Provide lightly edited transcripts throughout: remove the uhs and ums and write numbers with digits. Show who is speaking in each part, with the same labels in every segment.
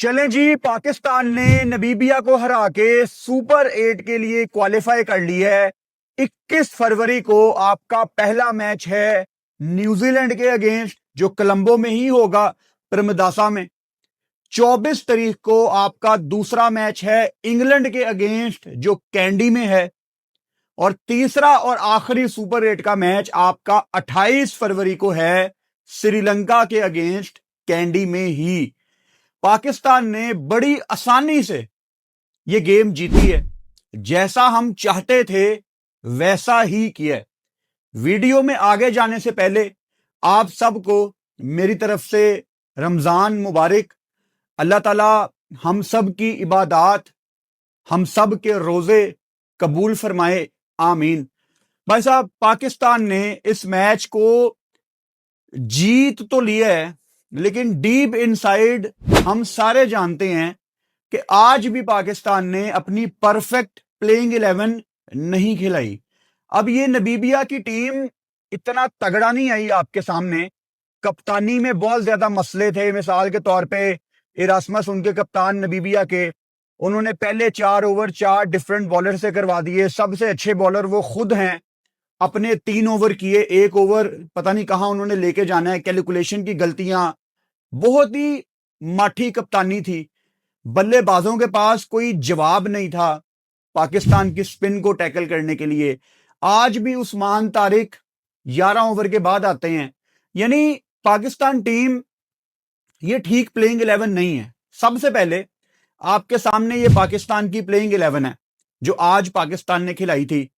Speaker 1: चलें जी, पाकिस्तान ने नमीबिया को हरा के सुपर 8 के लिए क्वालिफाई कर लिया है। 21 फरवरी को आपका पहला मैच है न्यूजीलैंड के अगेंस्ट, जो कोलंबो में ही होगा, प्रेमदासा में। 24 तारीख को आपका दूसरा मैच है इंग्लैंड के अगेंस्ट, जो कैंडी में है। और तीसरा और आखिरी सुपर 8 का मैच आपका 28 फरवरी को है श्रीलंका के अगेंस्ट, कैंडी में ही। पाकिस्तान ने बड़ी आसानी से यह गेम जीती है। जैसा हम चाहते थे वैसा ही किया। वीडियो में आगे जाने से पहले आप सबको मेरी तरफ से रमजान मुबारक। अल्लाह ताला हम सब की इबादत, हम सब के रोजे कबूल फरमाए, आमीन। भाई साहब, पाकिस्तान ने इस मैच को जीत तो लिया है, लेकिन डीप इनसाइड हम सारे जानते हैं कि आज भी पाकिस्तान ने अपनी परफेक्ट प्लेइंग 11 नहीं खिलाई। अब ये नमीबिया की टीम इतना तगड़ा नहीं आई आपके सामने। कप्तानी में बहुत ज्यादा मसले थे। मिसाल के तौर पे इरास्मस, उनके कप्तान नमीबिया के, उन्होंने पहले 4 ओवर 4 डिफरेंट बॉलर से करवा दिए। सबसे अच्छे बॉलर वो खुद हैं। अपने 3 ओवर किए, 1 ओवर पता नहीं कहां उन्होंने लेके जाना है। कैलकुलेशन की गलतियां, बहुत ही माठी कप्तानी थी। बल्लेबाजों के पास कोई जवाब नहीं था पाकिस्तान की स्पिन को टैकल करने के लिए। आज भी उस्मान तारिक 11 ओवर के बाद आते हैं। यानी पाकिस्तान टीम ये ठीक प्लेइंग 11 नहीं है। सबसे पहले आपके सामने ये पाकिस्तान की प्लेइंग 11 है जो आज पाकिस्तान ने खिलाई थी।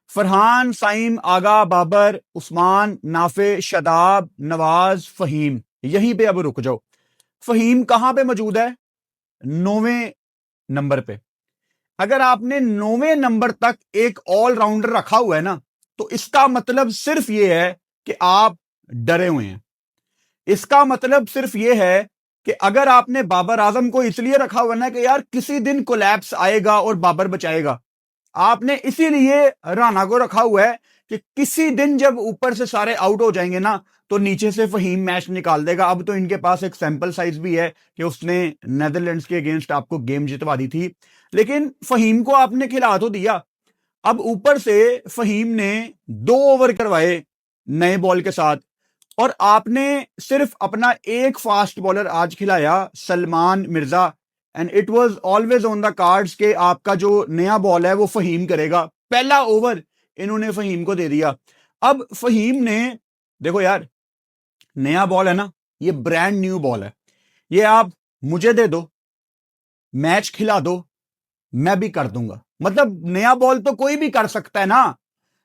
Speaker 1: फरहान, साइम, आगा, बाबर, उस्मान, नाफे, शदाब, नवाज, फहीम। यहीं पे अब रुक जाओ। फहीम कहां पे मौजूद है? 9वें नंबर पे। अगर आपने 9वें नंबर तक एक ऑलराउंडर रखा हुआ है ना, तो इसका मतलब सिर्फ यह है कि आप डरे हुए हैं। इसका मतलब सिर्फ यह है कि अगर आपने बाबर आजम को इसलिए रखा हुआ ना कि यार किसी दिन कोलैप्स आएगा और बाबर बचाएगा, आपने इसीलिए राणा को रखा हुआ है कि किसी दिन जब ऊपर से सारे आउट हो जाएंगे ना, तो नीचे से फहीम मैच निकाल देगा। अब तो इनके पास एक सैंपल साइज भी है कि उसने नेदरलैंड्स के अगेंस्ट आपको गेम जितवा दी थी, लेकिन फहीम को आपने खिला तो दिया। अब ऊपर से फहीम ने 2 ओवर करवाए नए बॉल के साथ, और आपने सिर्फ अपना एक फास्ट बॉलर आज खिलाया, Salman Mirza. And it was always on the cards के आपका जो नया बॉल है वो फहीम करेगा। पहला ओवर इन्होंने फहीम को दे दिया। अब फहीम ने, देखो यार, नया बॉल है ना, ये ब्रांड न्यू बॉल है, ये आप मुझे दे दो, मैच खिला दो, मैं भी कर दूंगा। मतलब नया बॉल तो कोई भी कर सकता है ना,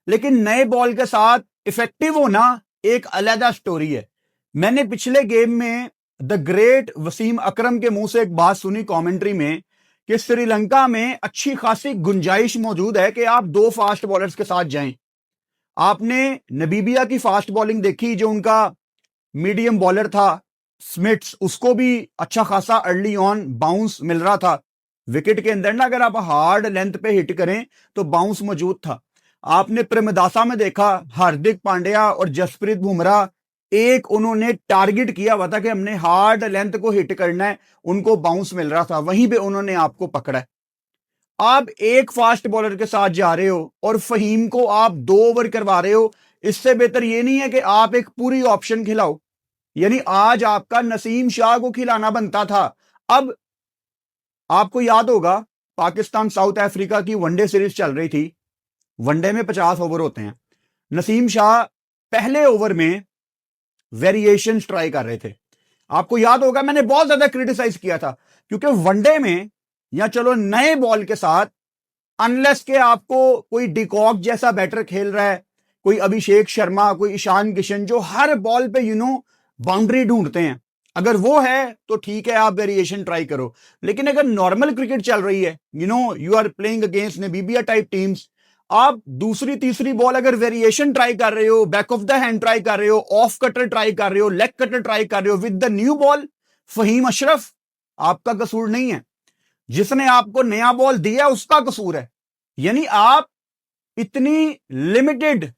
Speaker 1: लेकिन नए बॉल के साथ इफेक्टिव होना एक अलग स्टोरी है। मैंने पिछले गेम में द ग्रेट वसीम अकरम के मुंह से एक बात सुनी कमेंट्री में कि श्रीलंका में अच्छी खासी गुंजाइश मौजूद है कि आप 2 फास्ट बॉलर्स के साथ जाएं। आपने नमीबिया की फास्ट बॉलिंग देखी, जो उनका मीडियम बॉलर था स्मिथ्स, उसको भी अच्छा खासा अर्ली ऑन बाउंस मिल रहा था। विकेट के अंदर ना अगर आप हार्ड लेंथ पे हिट करें तो बाउंस मौजूद था। आपने प्रेमदासा में देखा, हार्दिक पांड्या और जसप्रीत बुमराह, एक उन्होंने टारगेट किया हुआ था कि हमने हार्ड लेंथ को हिट करना है, उनको बाउंस मिल रहा था, वहीं पे उन्होंने आपको पकड़ा है। आप एक फास्ट बॉलर के साथ जा रहे हो और फहीम को आप 2 ओवर करवा रहे हो। इससे बेहतर ये नहीं है कि आप एक पूरी ऑप्शन खिलाओ। यानी आज आपका नसीम शाह को खिलाना बनता था। अब आपको याद होगा पाकिस्तान साउथ अफ्रीका की वनडे सीरीज चल रही थी। वनडे में 50 ओवर होते हैं। नसीम शाह पहले ओवर में वेरिएशन ट्राई कर रहे थे। आपको याद होगा मैंने बहुत ज्यादा क्रिटिसाइज किया था, क्योंकि वनडे में या चलो नए बॉल के साथ, अनलेस के आपको कोई डिकॉक जैसा बैटर खेल रहा है, कोई अभिषेक शर्मा, कोई ईशान किशन, जो हर बॉल पे बाउंड्री ढूंढते हैं, अगर वो है तो ठीक है, आप वेरिएशन ट्राई करो। लेकिन अगर नॉर्मल क्रिकेट चल रही है, you are playing against Namibia type teams, आप दूसरी तीसरी बॉल अगर वेरिएशन ट्राई कर रहे हो, back of the hand try कर रहे हो, ऑफ कटर ट्राई कर रहे हो, लेग कटर ट्राई कर रहे हो with the new ball, Faheem Ashraf आपका कसूर नहीं है। जिसने आपको नया बॉल दिया उसका कसूर है। यानी आप इतनी लिमिटेड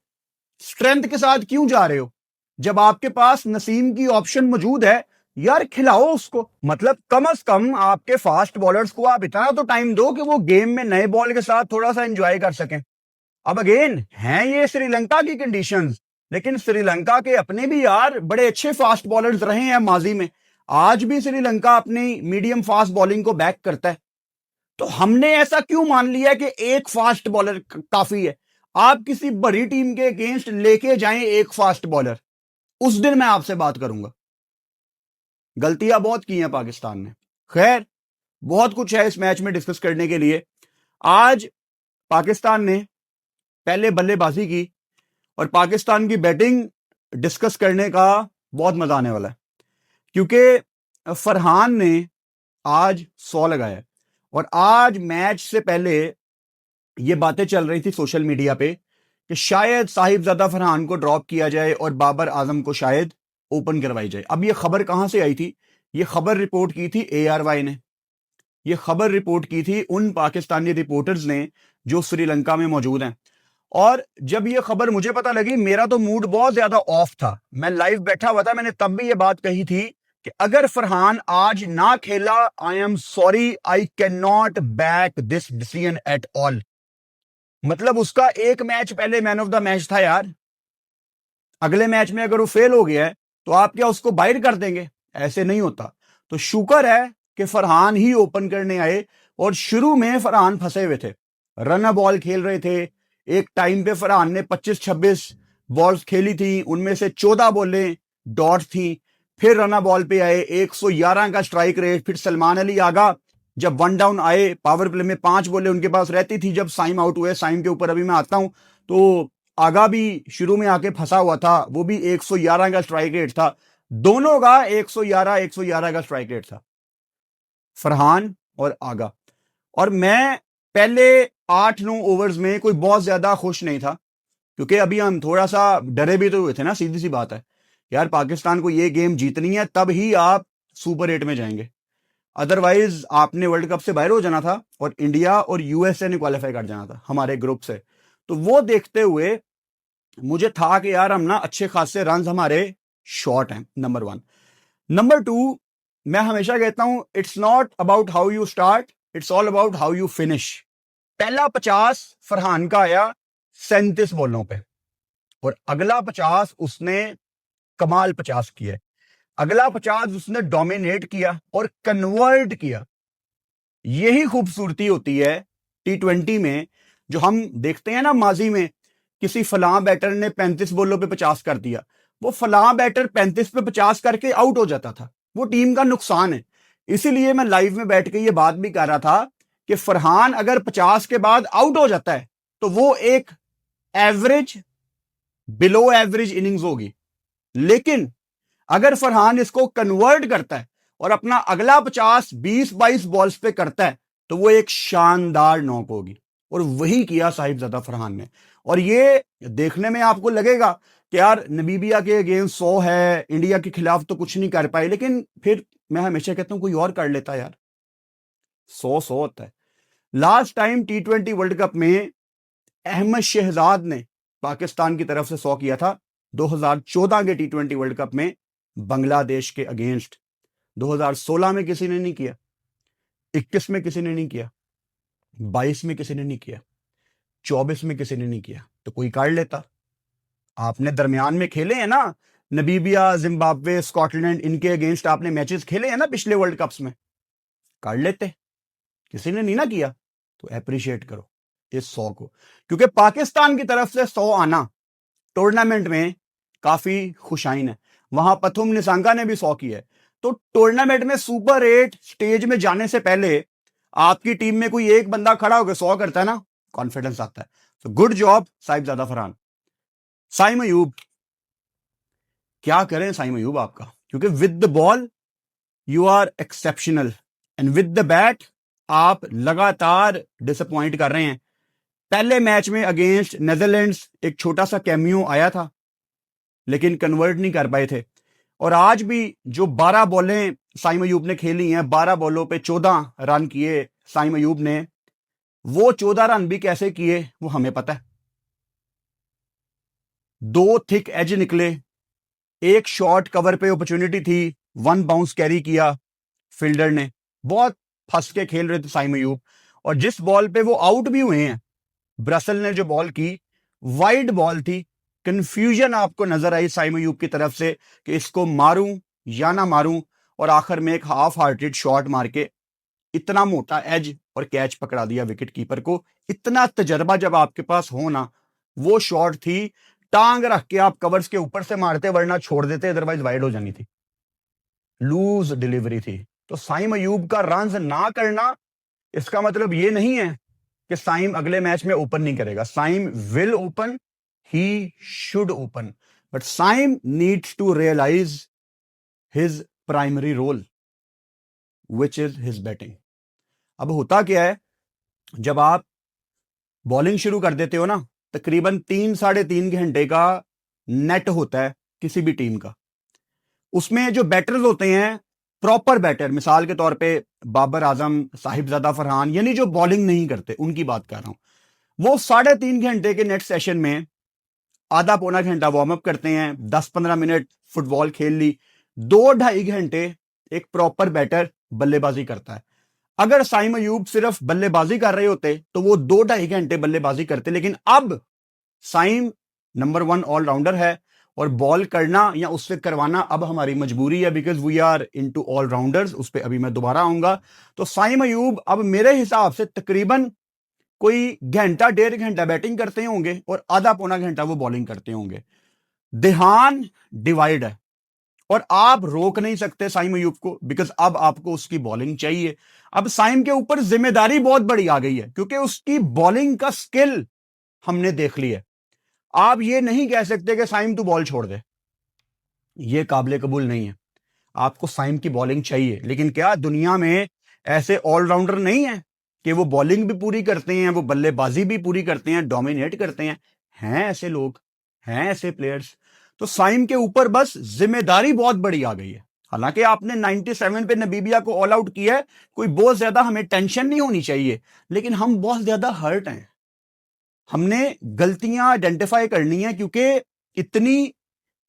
Speaker 1: स्ट्रेंथ के साथ क्यों जा रहे हो? जब आपके पास नसीम की ऑप्शन मौजूद है यार खिलाओ उसको, मतलब कम से कम आपके फास्ट बॉलर्स को आप इतना तो टाइम दो कि वो गेम में नए बॉल के साथ थोड़ा सा एंजॉय कर सकें। अब अगेन हैं ये श्रीलंका की कंडीशंस, लेकिन श्रीलंका के अपने भी यार बड़े अच्छे फास्ट बॉलर्स रहे हैं माजी में। आज भी श्रीलंका अपनी मीडियम फास्ट बॉलिंग को बैक करता है। तो हमने ऐसा क्यों मान लिया कि एक फास्ट बॉलर काफी है? आप किसी बड़ी टीम के अगेंस्ट लेके जाएं एक फास्ट बॉलर, उस दिन मैं आपसे बात करूंगा। गलतियां बहुत की हैं पाकिस्तान ने। खैर, बहुत कुछ है इस मैच में डिस्कस करने के लिए। आज पाकिस्तान ने पहले बल्लेबाजी की और पाकिस्तान की बैटिंग डिस्कस करने का बहुत मजा आने वाला है, क्योंकि फरहान ने आज 100 लगाया और आज मैच से पहले ये बातें चल रही थी सोशल मीडिया पे कि शायद साहिबजादा फरहान को ड्रॉप किया जाए और बाबर आजम को शायद ओपन करवाई जाए। अब ये खबर कहां से आई थी? ये खबर रिपोर्ट की थी ARY ने। ये खबर रिपोर्ट की थी उन पाकिस्तानी रिपोर्टर्स ने जो श्रीलंका में मौजूद हैं। और जब ये खबर मुझे पता लगी, मेरा तो मूड बहुत ज्यादा ऑफ था। मैं लाइव बैठा हुआ था, मैंने तब भी ये बात कही थी कि अगर फरहान आज ना खेला, I am sorry, I can not back this decision at all. मतलब उसका एक मैच पहले मैन ऑफ द मैच था यार। अगले मैच में अगर वो फेल हो गया है तो आप क्या उसको बाहर कर देंगे? ऐसे नहीं होता। तो शुक्र है कि फरहान ही ओपन करने आए। और शुरू में फरहान फंसे हुए थे, रन बॉल खेल रहे थे। एक टाइम पे फरहान ने 25-26 बॉल्स खेली थी, उनमें से 14 बॉलें डॉट थी। फिर रन बॉल पे आए, 111 का स्ट्राइक रेट। फिर सलमान अली आगा जब वन डाउन आए, पावर प्ले में 5 बॉलें उनके पास रहती थी जब साइम आउट हुए। साइम के ऊपर अभी मैं आता हूं। तो आगा भी शुरू में आके फंसा हुआ था, वो भी 111 का स्ट्राइक रेट था। दोनों का 111 का स्ट्राइक रेट था, फरहान और आगा। और मैं पहले 8-9 ओवर्स में कोई बहुत ज्यादा खुश नहीं था, क्योंकि अभी हम थोड़ा सा डरे भी तो हुए थे ना। सीधी सी बात है यार, पाकिस्तान को ये गेम जीतनी है, तब ही आप सुपर 8 में जाएंगे। अदरवाइज आपने वर्ल्ड कप से बाहर हो जाना था और इंडिया और USA ने क्वालिफाई कर जाना था हमारे ग्रुप से। तो वो देखते हुए मुझे था कि यार हम ना अच्छे खासे रन हमारे शॉर्ट हैं, नंबर 1। नंबर 2, मैं हमेशा कहता हूं it's not about how you start, it's all about how you finish. पहला 50 फरहान का आया 37 बॉलों पे, और अगला 50 उसने कमाल 50 किया। अगला 50 उसने डोमिनेट किया और कन्वर्ट किया। यही खूबसूरती होती है T20 में, जो हम देखते हैं ना माजी में, किसी फलां बैटर ने 35 बॉलों पे 50 कर दिया। वो फलां बैटर 35 पे 50 करके आउट हो जाता था, वो टीम का नुकसान है। इसीलिए मैं लाइव में बैठ के ये बात भी कर रहा था कि फरहान अगर 50 के बाद आउट हो जाता है तो वो एक एवरेज, बिलो एवरेज इनिंग्स होगी। लेकिन अगर फरहान इसको कन्वर्ट करता है और अपना अगला 50 20-22 बॉल्स पे करता है तो वो एक शानदार नॉक होगी। और वही किया साहिबजादा फरहान ने। और ये देखने में आपको लगेगा कि यार नमीबिया के अगेंस्ट 100 है, इंडिया के खिलाफ तो कुछ नहीं कर पाए, लेकिन फिर मैं हमेशा कहता हूं कोई और कर लेता यार। 100 होता है। Last time T20 world cup में अहमद शहजाद ने पाकिस्तान की तरफ से 100 किया था 2014 के T20 वर्ल्ड कप में बांग्लादेश के अगेंस्ट। 2016 में किसी ने नहीं किया, 21 में किसी ने नहीं किया, 22 में किसी ने नहीं किया, 24 में किसी ने नहीं किया। तो कोई कर लेता। आपने दरमियान में खेले हैं ना, नमीबिया, जिम्बाब्वे, स्कॉटलैंड, इनके अगेंस्ट आपने मैचेस खेले हैं ना पिछले वर्ल्ड कप्स में, कर लेते। किसी ने नहीं ना किया, तो अप्रिशिएट करो इस 100 को, क्योंकि पाकिस्तान की तरफ से 100 आना टूर्नामेंट में काफी खुशाइन है। वहां पथुम निसांगा ने भी 100 किया है। तो टूर्नामेंट में सुपर 8 स्टेज में जाने से पहले आपकी टीम में कोई एक बंदा खड़ा होकर 100 करता है ना, कॉन्फिडेंस आता है। तो गुड जॉब साहिबजादा फरहान। साइम अयूब, क्या करें साइम अयूब आपका, क्योंकि with the ball you are exceptional and with the bat आप लगातार डिसअपॉइंट कर रहे हैं। पहले मैच में अगेंस्ट नेदरलैंड्स एक छोटा सा कैमियो आया था, लेकिन कन्वर्ट नहीं कर पाए थे। और आज भी जो 12 बॉलें साइम अयूब ने खेली हैं, 12 बॉलों पे 14 रन किए साइम अयूब ने। वो 14 रन भी कैसे किए वो हमें पता है। 2 थिक एज निकले, एक शॉर्ट कवर पे अपॉर्चुनिटी थी, वन बाउंस कैरी किया फील्डर ने, बहुत फंस के खेल रहे थे साइम अयूब, और जिस बॉल पे वो आउट भी हुए हैं, ब्रसल ने जो बॉल की वाइड बॉल थी, कंफ्यूजन आपको नजर आई साइम अयूब की तरफ से कि इसको मारूं या ना मारूं, और आखिर में एक हाफ हार्टेड शॉट मार के इतना मोटा एज और कैच पकड़ा दिया विकेट कीपर को। इतना तजर्बा जब आपके पास हो ना, वो शॉट थी, टांग रख के आप कवर्स के ऊपर से मारते वरना छोड़ देते, अदरवाइज वाइड हो जानी थी, लूज डिलीवरी थी। तो साइम अयूब का रन ना करना इसका मतलब ये नहीं है कि साइम अगले मैच में ओपन नहीं करेगा। Saim will open, he should open, but Saim needs to realize his primary role which is his batting. अब होता क्या है, जब आप बॉलिंग शुरू कर देते हो ना, तकरीबन 3-3.5 घंटे का नेट होता है किसी भी टीम का। उसमें जो बैटर्स होते हैं, प्रॉपर बैटर, मिसाल के तौर पे बाबर आजम, साहिबजादा फरहान, यानी जो बॉलिंग नहीं करते, उनकी बात कर रहा हूं, वो 3.5 घंटे के नेट सेशन में आधा पौना घंटा वार्म अप करते हैं, 10-15 मिनट फुटबॉल खेल ली, 2-2.5 घंटे एक प्रॉपर बैटर बल्लेबाजी करता है। अगर साइम अयूब सिर्फ बल्लेबाजी कर रहे होते तो वो 2-2.5 घंटे बल्लेबाजी करते, लेकिन अब साइम नंबर 1 ऑलराउंडर है, और बॉल करना या उससे करवाना अब हमारी मजबूरी है, because we are into allrounders. उस पर अभी मैं दोबारा आऊंगा। तो साइम अयूब अब मेरे हिसाब से तकरीबन कोई 1-1.5 घंटा बैटिंग करते होंगे और आधा पौना घंटा वो बॉलिंग करते होंगे। ध्यान डिवाइड है, और आप रोक नहीं सकते साइम अयूब को, बिकॉज अब आपको उसकी बॉलिंग चाहिए। अब साइम के ऊपर जिम्मेदारी बहुत बड़ी आ गई है, क्योंकि उसकी बॉलिंग का स्किल हमने देख ली है। आप ये नहीं कह सकते कि साइम तू बॉल छोड़ दे, ये काबिल कबूल नहीं है। आपको साइम की बॉलिंग चाहिए, लेकिन क्या दुनिया में ऐसे ऑलराउंडर नहीं है कि वो बॉलिंग भी पूरी करते हैं, वो बल्लेबाजी भी पूरी करते हैं, डोमिनेट करते हैं? हैं ऐसे लोग, हैं ऐसे प्लेयर्स। तो साइम के ऊपर बस जिम्मेदारी बहुत बड़ी आ गई है। हालांकि आपने 97 पे नबीबिया को ऑल आउट किया है, कोई बहुत ज्यादा हमें टेंशन नहीं होनी चाहिए, लेकिन हम बहुत ज्यादा हर्ट हैं। हमने गलतियां आइडेंटिफाई करनी है, क्योंकि इतनी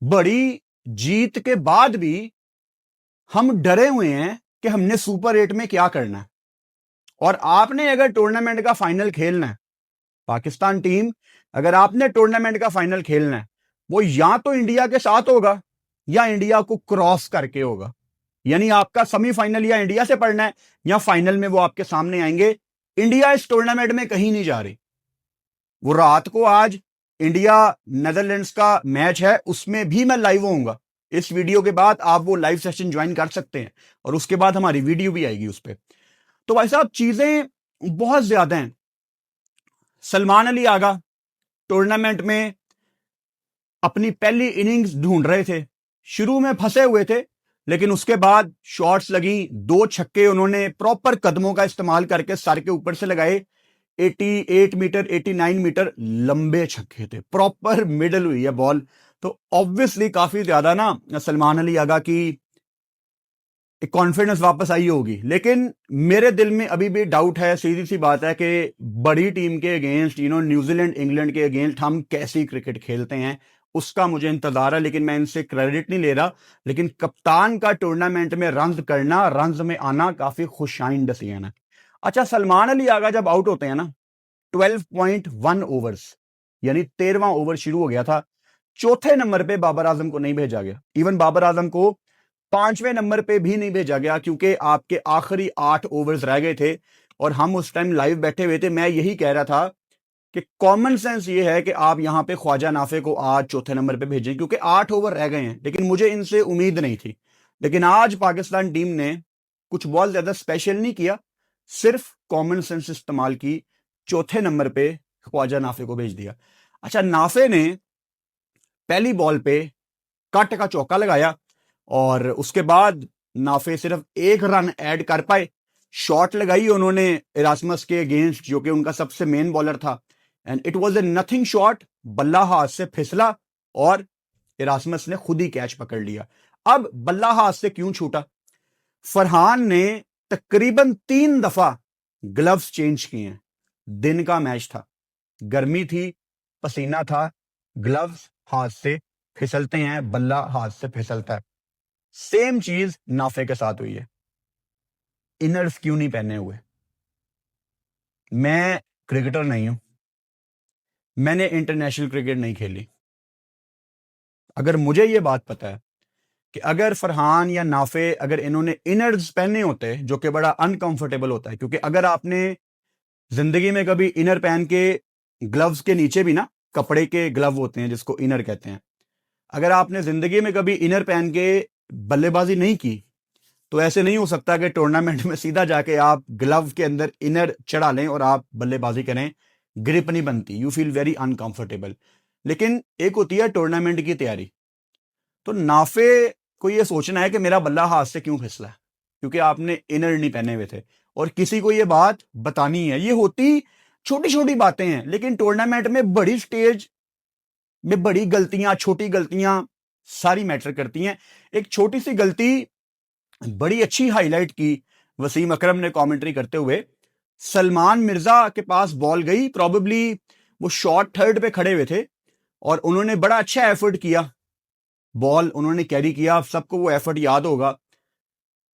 Speaker 1: बड़ी जीत के बाद भी हम डरे हुए हैं कि हमने सुपर 8 में क्या करना है। और आपने अगर टूर्नामेंट का फाइनल खेलना है, पाकिस्तान टीम, अगर आपने टूर्नामेंट का फाइनल खेलना है, वो या तो इंडिया के साथ होगा या इंडिया को क्रॉस करके होगा। यानी आपका सेमीफाइनल या इंडिया से पढ़ना है या फाइनल में वो आपके सामने आएंगे। इंडिया इस टूर्नामेंट में कहीं नहीं जा रही। वो रात को आज इंडिया नेदरलैंड्स का मैच है, उसमें भी मैं लाइव होऊंगा। इस वीडियो के बाद आप वो लाइव सेशन ज्वाइन कर सकते हैं, और उसके बाद हमारी वीडियो भी आएगी उस पर। तो भाई साहब, चीजें बहुत ज्यादा हैं। सलमान अली आगा टूर्नामेंट में अपनी पहली इनिंग्स ढूंढ रहे थे, शुरू में फंसे हुए थे, लेकिन उसके बाद शॉट्स लगी, 2 छक्के उन्होंने प्रॉपर कदमों का इस्तेमाल करके सर के ऊपर से लगाए। 88 मीटर 89 मीटर लंबे छक्के थे, प्रॉपर मिडल हुई है बॉल। तो ऑब्वियसली काफी ज्यादा ना सलमान अली आगा की एक कॉन्फिडेंस वापस आई होगी, लेकिन मेरे दिल में अभी भी डाउट है। सीधी सी बात है कि बड़ी टीम के अगेंस्ट, न्यूजीलैंड इंग्लैंड के अगेंस्ट हम कैसी क्रिकेट खेलते हैं, उसका मुझे इंतजार है। लेकिन मैं इनसे क्रेडिट नहीं ले रहा, लेकिन कप्तान का टूर्नामेंट में रन्स करना, रन्स में आना काफी खुशाइन डिसीजन है। अच्छा, सलमान अली आगा जब आउट होते हैं ना, 12.1 ओवर्स, यानी 13वां ओवर शुरू हो गया था, चौथे नंबर पे बाबर आजम को नहीं भेजा गया। इवन बाबर आजम को 5वें नंबर पे भी नहीं भेजा गया, क्योंकि आपके आखिरी 8 ओवर्स रह गए थे, और हम उस टाइम लाइव बैठे हुए थे। मैं यही कह रहा था कि कॉमन सेंस ये है कि आप यहां पे ख्वाजा नाफे को आज चौथे नंबर पे भेजें, क्योंकि 8 ओवर रह गए हैं। लेकिन मुझे इनसे उम्मीद नहीं थी। लेकिन आज पाकिस्तान टीम ने कुछ बहुत ज्यादा स्पेशल नहीं किया, सिर्फ कॉमन सेंस इस्तेमाल की, चौथे नंबर पे ख्वाजा नाफे को भेज दिया। अच्छा, नाफे ने पहली बॉल पे कट का चौका लगाया, और उसके बाद नाफे सिर्फ 1 रन ऐड कर पाए। शॉट लगाई उन्होंने इरास्मस के अगेंस्ट, जो कि उनका सबसे मेन बॉलर था, and it was a nothing shot. बल्ला हाथ से फिसला और इरास्मस ने खुद ही कैच पकड़ लिया। अब बल्ला हाथ से क्यों छूटा? फरहान ने तकरीबन 3 दफा ग्लव्स चेंज किए हैं। दिन का मैच था, गर्मी थी, पसीना था, ग्लव्स हाथ से फिसलते हैं, बल्ला हाथ से फिसलता है। सेम चीज नाफे के साथ हुई है। इनर्स क्यों नहीं पहने हुए? मैं क्रिकेटर नहीं हूं, मैंने इंटरनेशनल क्रिकेट नहीं खेली। अगर मुझे यह बात पता है कि अगर फरहान या नाफे अगर इन्होंने इनर्स पहने होते, जो कि बड़ा अनकंफर्टेबल होता है, क्योंकि अगर आपने जिंदगी में कभी इनर पहन के, ग्लव्स के नीचे भी ना कपड़े के ग्लव होते हैं जिसको इनर कहते हैं, अगर आपने जिंदगी में कभी इनर पहन के बल्लेबाजी नहीं की, तो ऐसे नहीं हो सकता कि टूर्नामेंट में सीधा जाके आप ग्लव के अंदर इनर चढ़ा लें और आप बल्लेबाजी करें। ग्रिप नहीं बनती, यू फील वेरी अनकंफर्टेबल। लेकिन एक होती है टूर्नामेंट की तैयारी। तो नाफे को यह सोचना है कि मेरा बल्ला हाथ से क्यों फिसला है, क्योंकि आपने इनर नहीं पहने हुए थे, और किसी को यह बात बतानी है। ये होती छोटी छोटी बातें हैं, लेकिन टूर्नामेंट में बड़ी स्टेज में बड़ी गलतियां, छोटी गलतियां सारी मैटर करती हैं। एक छोटी सी गलती बड़ी अच्छी हाईलाइट की वसीम अकरम ने कमेंट्री करते हुए। सलमान मिर्जा के पास बॉल गई, प्रॉबेबली वो शॉर्ट थर्ड पे खड़े हुए थे, और उन्होंने बड़ा अच्छा एफर्ट किया, बॉल उन्होंने कैरी किया, सबको वो एफर्ट याद होगा।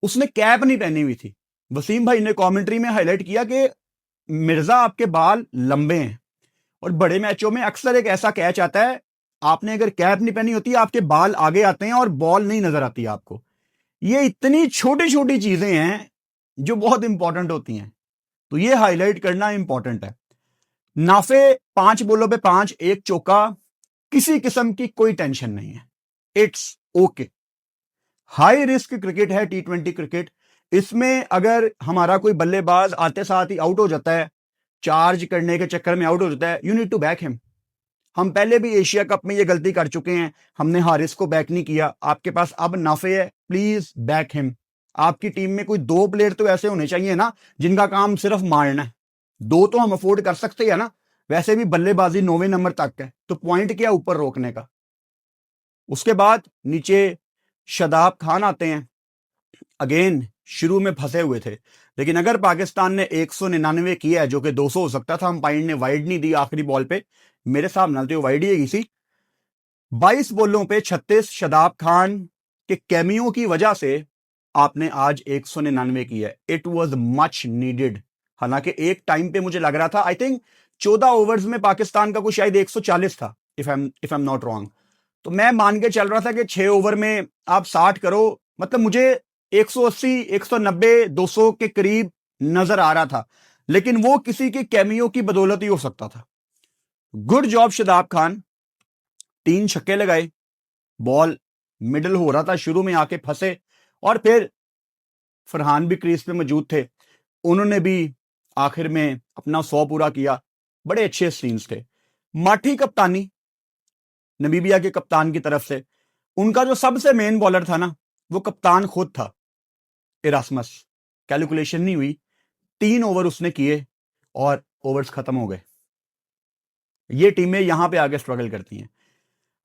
Speaker 1: उसने कैप नहीं पहनी हुई थी। वसीम भाई ने कमेंट्री में हाईलाइट किया कि मिर्जा आपके बाल लंबे हैं, और बड़े मैचों में अक्सर एक ऐसा कैच आता है, आपने अगर कैप नहीं पहनी होती, आपके बाल आगे आते हैं और बॉल नहीं नजर आती आपको। ये इतनी छोटी छोटी चीजें हैं जो बहुत इंपॉर्टेंट होती हैं, तो ये हाईलाइट करना इंपॉर्टेंट है। नाफे 5 बॉलों पे 5, 1 चौका, किसी किस्म की कोई टेंशन नहीं है, it's okay. High risk cricket है T20 क्रिकेट। इसमें अगर हमारा कोई बल्लेबाज आते साथ ही आउट हो जाता है, चार्ज करने के चक्कर में आउट हो जाता है, you need to back him. हम पहले भी एशिया कप में ये गलती कर चुके हैं, हमने हारिस को बैक नहीं किया। आपके पास अब नाफे है, प्लीज बैक हिम। आपकी टीम में कोई 2 प्लेयर तो ऐसे होने चाहिए ना जिनका काम सिर्फ मारना है। 2 तो हम अफोर्ड कर सकते हैं ना, वैसे भी बल्लेबाजी 9वें नंबर तक है, तो पॉइंट क्या ऊपर रोकने का। उसके बाद नीचे शादाब खान आते हैं, अगेन शुरू में फंसे हुए थे, लेकिन अगर पाकिस्तान ने 199 किया है, जो कि 200 हो सकता था, अंपायर ने वाइड नहीं दी आखिरी बॉल पे, मेरे हिसाब नाल तो वाइड ही सी। 22 बॉलों पे 36 शादाब खान के कैमियो की वजह से आपने आज 199 किया है। It was much needed. हालांकि एक टाइम पे मुझे लग रहा था, आई थिंक 14 ओवर्स में पाकिस्तान का कुछ शायद 140 था, if I am not wrong. तो मैं मान के चल रहा था कि 6 ओवर में आप 60 करो, मतलब मुझे 180, 190, 200 के करीब नजर आ रहा था, लेकिन वो किसी के कैमियो की बदौलत ही हो सकता था। गुड जॉब शादाब खान, 3 छक्के लगाए, बॉल मिडल हो रहा था, शुरू में आके फंसे, और फिर फरहान भी क्रीज पे मौजूद थे, उन्होंने भी आखिर में अपना 100 पूरा किया। बड़े अच्छे सीन्स थे। माठी कप्तानी नमीबिया के कप्तान की तरफ से, उनका जो सबसे मेन बॉलर था ना, वो कप्तान खुद था, इरास्मस। कैलकुलेशन नहीं हुई, 3 ओवर उसने किए और ओवर्स खत्म हो गए। ये टीमें यहां पे आगे स्ट्रगल करती हैं।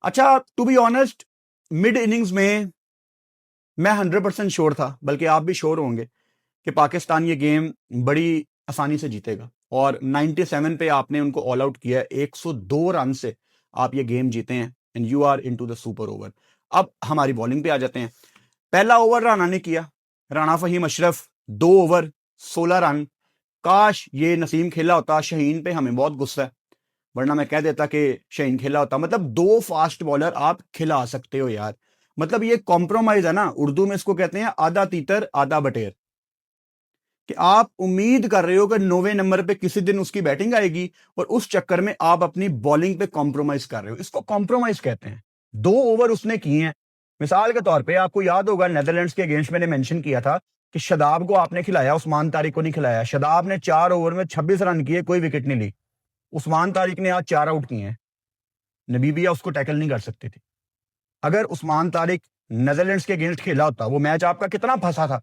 Speaker 1: अच्छा, to be honest, mid innings में मैं 100% श्योर था, बल्कि आप भी श्योर होंगे, कि पाकिस्तान ये गेम बड़ी आसानी से जीतेगा, और 97 पे आपने उनको ऑल आउट किया है। 102 रन से आप ये गेम जीते हैं, and you are into the super over. अब हमारी बॉलिंग पे आ जाते हैं। पहला ओवर राणा ने किया, राणा फहीम अशरफ, 2 ओवर 16 रन। काश ये नसीम खेला होता। शहीन पे हमें बहुत गुस्सा है, वरना मैं कह देता कि शहीन खेला होता। मतलब 2 फास्ट बॉलर आप खिला सकते हो यार, मतलब ये कॉम्प्रोमाइज है ना, उर्दू में इसको कहते हैं आधा तीतर आधा बटेर, कि आप उम्मीद कर रहे हो कि 9वें नंबर पे किसी दिन उसकी बैटिंग आएगी, और उस चक्कर में आप अपनी बॉलिंग पे कॉम्प्रोमाइज कर रहे हो। इसको कॉम्प्रोमाइज कहते हैं। 2 ओवर उसने किए हैं। मिसाल के तौर पे आपको याद होगा, नेदरलैंड्स के अगेंस्ट मैंने मेंशन किया था कि शादाब को आपने खिलाया, उस्मान तारिक को नहीं खिलाया। शादाब ने 4 ओवर में 26 रन किए, कोई विकेट नहीं ली। उस्मान तारिक ने आज 4 आउट किए हैं। नमीबिया उसको टैकल नहीं कर सकती थी। अगर उस्मान तारिक नेदरलैंड्स के अगेंस्ट खेला होता, वो मैच आपका कितना फंसा था,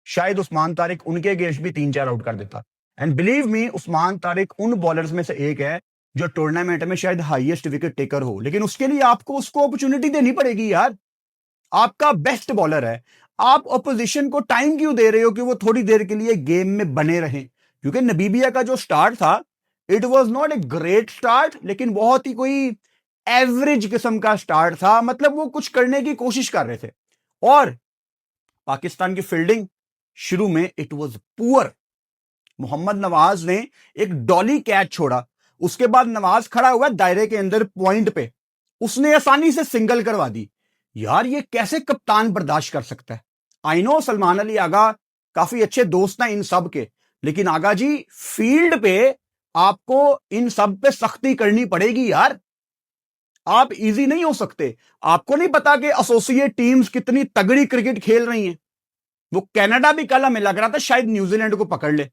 Speaker 1: शायद उस्मान तारिक उनके अगेंस्ट भी 3-4 आउट कर देता। And believe me, Usman Tariq उन बॉलर्स में से एक है जो टूर्नामेंट में शायद हाईएस्ट विकेट टेकर हो, लेकिन उसके लिए आपको उसको अपॉर्चुनिटी देनी पड़ेगी यार। आपका बेस्ट बॉलर है, आप ऑपोजिशन को टाइम क्यों दे रहे हो कि वो थोड़ी देर के लिए गेम में बने रहें? क्योंकि नमीबिया का जो स्टार्ट था, it was not a great start, लेकिन बहुत ही कोई एवरेज किस्म का स्टार्ट था। मतलब वो कुछ करने की कोशिश कर रहे थे, और पाकिस्तान की फील्डिंग शुरू में it was poor. Mohammad Nawaz ने एक डॉली कैच छोड़ा, उसके बाद नवाज खड़ा हुआ दायरे के अंदर पॉइंट पे, उसने आसानी से सिंगल करवा दी। यार ये कैसे कप्तान बर्दाश्त कर सकता है? आई नो सलमान अली आगा काफी अच्छे दोस्त हैं इन सब के, लेकिन आगा जी फील्ड पे आपको इन सब पे सख्ती करनी पड़ेगी यार। आप इजी नहीं हो सकते। आपको नहीं पता कि एसोसिएट टीम्स कितनी तगड़ी क्रिकेट खेल रही हैं। वो कनाडा भी कल हमें लग रहा था शायद न्यूजीलैंड को पकड़ ले,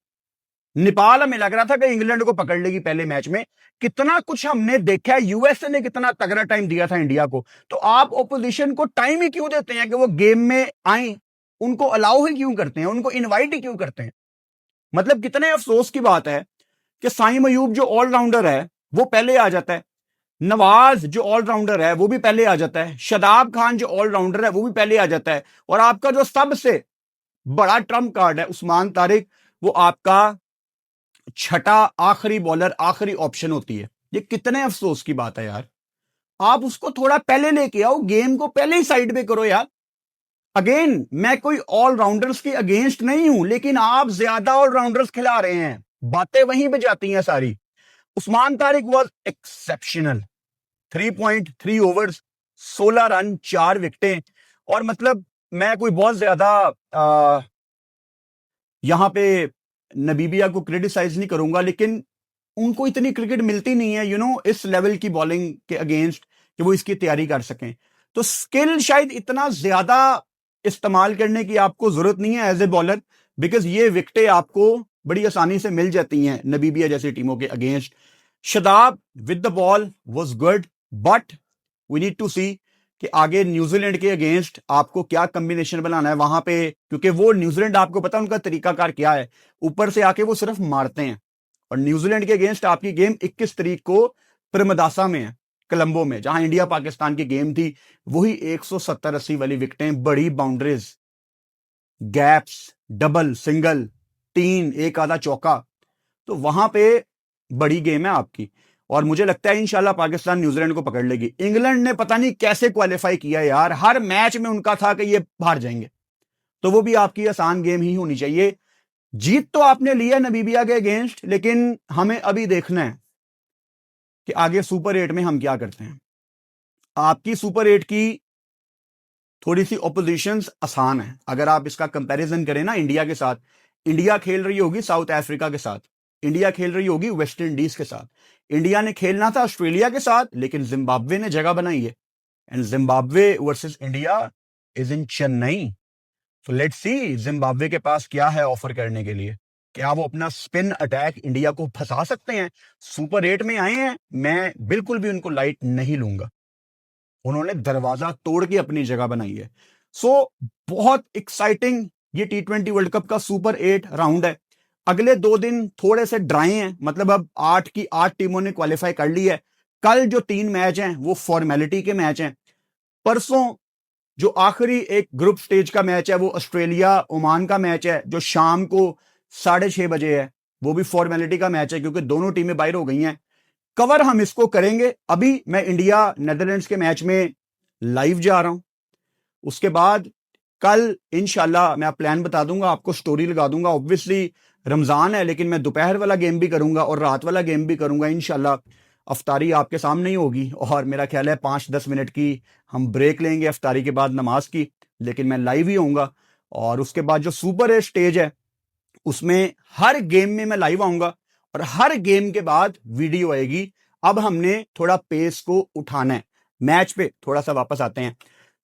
Speaker 1: नेपाल हमें लग रहा था कि इंग्लैंड को पकड़ लेगी पहले मैच में। कितना कुछ हमने देखा है, यूएसए ने कितना तगड़ा टाइम दिया था इंडिया को। तो आप ओपोजिशन को टाइम ही क्यों देते हैं कि वो गेम में आए? उनको अलाउ ही क्यों करते हैं? उनको इनवाइट ही क्यों करते हैं? मतलब कितने अफसोस की बात है कि साइम अयूब जो ऑलराउंडर है वो पहले आ जाता है, नवाज जो ऑलराउंडर है वो भी पहले आ जाता है, शादाब खान जो ऑलराउंडर है वो भी पहले आ जाता है, और आपका जो सबसे बड़ा ट्रम्प कार्ड है उस्मान तारिक, वो आपका छठा आखिरी बॉलर, आखिरी ऑप्शन होती है। ये कितने अफसोस की बात है यार। आप उसको थोड़ा पहले लेके आओ, गेम को पहले ही साइड पे करो यार। अगेन मैं कोई ऑलराउंडर्स के अगेंस्ट नहीं हूं, लेकिन आप ज्यादा ऑलराउंडर्स खिला रहे हैं, बातें वहीं पे जाती हैं सारी। Usman Tariq was exceptional, 3.3 overs, 16 run, 4 विकेटें। और मतलब मैं कोई बहुत ज्यादा यहां पे नबीबिया को क्रिटिसाइज नहीं करूंगा, लेकिन उनको इतनी क्रिकेट मिलती नहीं है इस लेवल की बॉलिंग के अगेंस्ट कि वो इसकी तैयारी कर सकें। तो स्किल शायद इतना ज्यादा इस्तेमाल करने की आपको जरूरत नहीं है एज ए बॉलर, बिकॉज ये विकेटें आपको बड़ी आसानी से मिल जाती हैं नबीबिया जैसी टीमों के against. Shadab with the ball was good, but we need to see कि आगे न्यूजीलैंड के अगेंस्ट आपको क्या कॉम्बिनेशन बनाना है वहां पे, क्योंकि वो न्यूजीलैंड आपको पता है उनका तरीकाकार क्या है, ऊपर से आके वो सिर्फ मारते हैं। और न्यूजीलैंड के अगेंस्ट आपकी गेम 21 तारीख को प्रमदासा में है, कोलंबो में, जहां इंडिया पाकिस्तान की गेम थी। वही 170-80 वाली विकेटें, बड़ी बाउंड्रीज, गैप्स, डबल, सिंगल, 3, एक आधा चौका। तो वहां पे बड़ी गेम है आपकी, और मुझे लगता है इंशाल्लाह पाकिस्तान न्यूजीलैंड को पकड़ लेगी। इंग्लैंड ने पता नहीं कैसे क्वालिफाई किया यार, हर मैच में उनका था कि ये हार जाएंगे, तो वो भी आपकी आसान गेम ही होनी चाहिए। जीत तो आपने लिया नबीबिया के अगेंस्ट, लेकिन हमें अभी देखना है कि आगे सुपर 8 में हम क्या करते हैं। आपकी सुपर 8 की थोड़ी सी ऑपोजिशंस आसान है। अगर आप इसका कंपैरिजन करें ना इंडिया के साथ, इंडिया खेल रही होगी साउथ अफ्रीका के साथ, इंडिया खेल रही होगी वेस्ट इंडीज के साथ, इंडिया ने खेलना था ऑस्ट्रेलिया के साथ, लेकिन जिम्बाब्वे ने जगह बनाई है। And Zimbabwe versus India is in Chennai. तो लेट्स सी जिम्बाब्वे के पास क्या है ऑफर करने के लिए। क्या वो अपना स्पिन अटैक इंडिया को फंसा सकते हैं? सुपर 8 में आए हैं, मैं बिल्कुल भी उनको लाइट नहीं लूंगा। उन्होंने दरवाजा तोड़ के अपनी जगह बनाई है। सो बहुत एक्साइटिंग ये T20 वर्ल्ड कप का सुपर 8 राउंड है। अगले 2 दिन थोड़े से ड्राई हैं, मतलब अब 8 की 8 टीमों ने क्वालिफाई कर ली है। कल जो 3 मैच हैं वो फॉर्मेलिटी के मैच हैं। परसों जो आखिरी एक ग्रुप स्टेज का मैच है वो ऑस्ट्रेलिया ओमान का मैच है, जो शाम को 6:30 बजे है, वो भी फॉर्मेलिटी का मैच है क्योंकि दोनों टीमें बाहर हो गई हैं। कवर हम इसको करेंगे। अभी मैं इंडिया नेदरलैंड्स के मैच में लाइव जा रहा हूं, उसके बाद कल इंशाल्लाह मैं प्लान बता दूंगा आपको, स्टोरी लगा दूंगा। ऑब्वियसली रमजान है, लेकिन मैं दोपहर वाला गेम भी करूंगा और रात वाला गेम भी करूंगा इंशाल्लाह। अफ्तारी आपके सामने ही होगी, और मेरा ख्याल है 5-10 मिनट की हम ब्रेक लेंगे अफ्तारी के बाद नमाज की, लेकिन मैं लाइव ही होऊंगा। और उसके बाद जो सुपर 8 स्टेज है उसमें हर गेम में मैं लाइव आऊंगा, और हर गेम के बाद वीडियो आएगी। अब हमने थोड़ा पेस को उठाना है। मैच पे थोड़ा सा वापस आते हैं।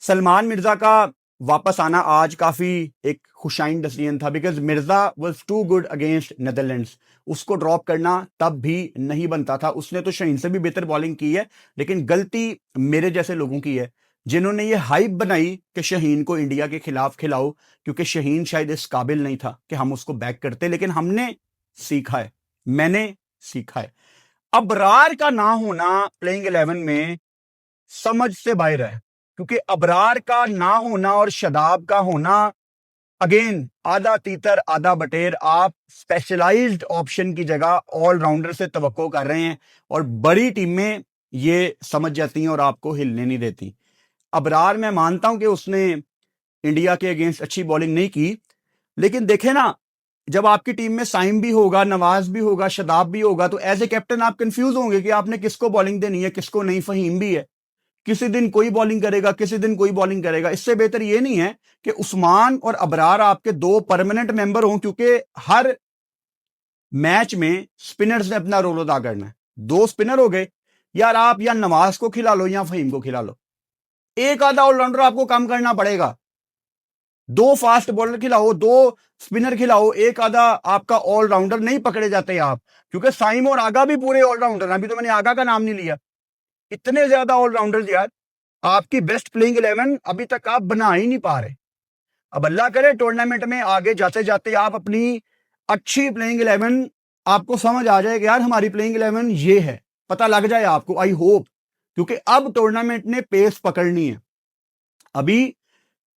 Speaker 1: सलमान मिर्जा का वापस आना आज काफी एक खुशाइन डिसीजन था, because Mirza was too good against Netherlands. उसको ड्रॉप करना तब भी नहीं बनता था। उसने तो शहीन से भी बेहतर बॉलिंग की है, लेकिन गलती मेरे जैसे लोगों की है जिन्होंने ये हाइप बनाई कि शहीन को इंडिया के खिलाफ खिलाओ, क्योंकि शहीन शायद इस काबिल नहीं था कि हम उसको बैक करते। लेकिन हमने सीखा है, मैंने सीखा है। अबरार का ना होना प्लेइंग 11 में समझ से बाहर है, क्योंकि अबरार का ना होना और शदाब का होना, अगेन आधा तीतर आधा बटेर। आप स्पेशलाइज्ड ऑप्शन की जगह ऑलराउंडर से तवक्को कर रहे हैं, और बड़ी टीमें ये समझ जाती हैं और आपको हिलने नहीं देती। अबरार मैं मानता हूं कि उसने इंडिया के अगेंस्ट अच्छी बॉलिंग नहीं की, लेकिन देखे ना, जब आपकी टीम में साइम भी होगा, नवाज भी होगा, शदाब भी होगा, तो एज ए कैप्टन आप कंफ्यूज होंगे कि आपने किसको बॉलिंग देनी है, किसको नहीं। फहीम भी है, किसी दिन कोई बॉलिंग करेगा, किसी दिन कोई बॉलिंग करेगा। इससे बेहतर यह नहीं है कि उस्मान और अबरार आपके दो परमानेंट मेंबर हों, क्योंकि हर मैच में स्पिनर्स ने अपना रोल अदा करना है। दो स्पिनर हो गए यार, आप या नवाज को खिला लो या फहीम को खिला लो, एक आधा ऑलराउंडर आपको कम करना पड़ेगा। दो फास्ट बॉलर खिलाओ, दो स्पिनर खिलाओ, एक आधा आपका ऑलराउंडर नहीं पकड़े जाते आप, क्योंकि साइम और आगा भी पूरे ऑलराउंडर। अभी तो मैंने आगा का नाम नहीं लिया। इतने ज्यादा ऑलराउंडर यार, आपकी बेस्ट प्लेइंग 11 अभी तक आप बना ही नहीं पा रहे। अब अल्लाह करे टूर्नामेंट में आगे जाते जाते आप अपनी अच्छी प्लेइंग 11 आपको समझ आ जाए कि यार हमारी प्लेइंग 11 ये है, पता लग जाए आपको, आई होप। क्योंकि अब टूर्नामेंट ने पेस पकड़नी है। अभी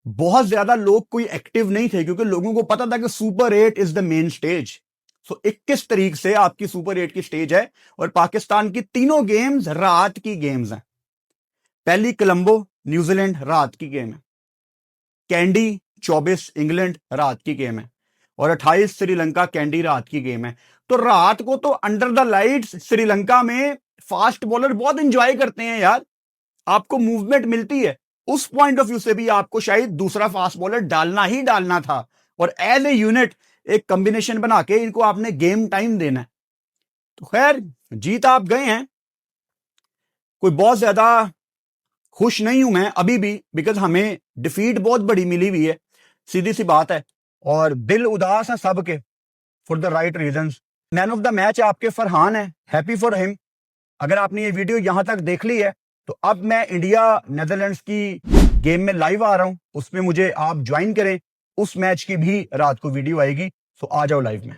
Speaker 1: बहुत ज्यादा लोग कोई एक्टिव नहीं थे, क्योंकि लोगों को पता था कि super 8 is the main stage. So 21 तारीख से आपकी सुपर 8 की स्टेज है, और पाकिस्तान की तीनों गेम्स रात की गेम्स हैं। पहली कोलंबो न्यूजीलैंड रात की गेम है, कैंडी 24 इंग्लैंड रात की गेम है, और 28 श्रीलंका कैंडी रात की गेम है। तो रात को तो अंडर द लाइट्स श्रीलंका में फास्ट बॉलर बहुत इंजॉय करते हैं यार, आपको मूवमेंट मिलती है। उस पॉइंट ऑफ व्यू से भी आपको शायद दूसरा फास्ट बॉलर डालना ही डालना था, और एज ए यूनिट एक कॉम्बिनेशन बना के इनको आपने गेम टाइम देना है। तो खैर, जीत आप गए हैं। कोई बहुत ज्यादा खुश नहीं हूं मैं अभी भी, बिकॉज हमें डिफीट बहुत बड़ी मिली हुई है, सीधी सी बात है, और दिल उदास है सबके, for the right reasons. Man of the match आपके फरहान है, हैप्पी फॉर हिम। अगर आपने ये वीडियो यहां तक देख ली है, तो अब मैं इंडिया नेदरलैंड्स की गेम में लाइव आ रहा हूं, उसमें मुझे आप ज्वाइन करें। उस मैच की भी रात को वीडियो आएगी, सो आ जाओ लाइव में।